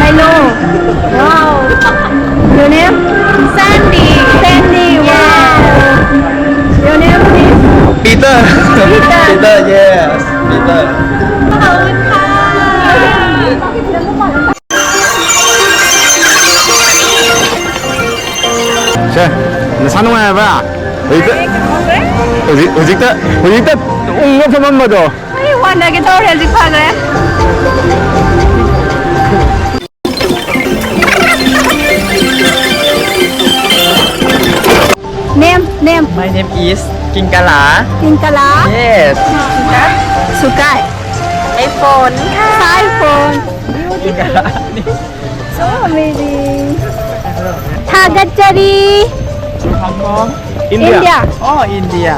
Milo. Wow. Your name? Sandy. Sandy. Wow. Your name is Peter. Peter. Peter, yes. Peter. ขอบคุณค่ะ 자, 산호야 봐. 어디 있다. 옹호표만 봐도. ไม่วันเดียวกันเท่าเรียนสิบพันเลย Name My name is Kingkala. กินกะลา Yes. สุกายไอโฟนค่ะไอโฟน Kingkala. so amazing ทากัจจารี Hong Kong. India. Oh, India.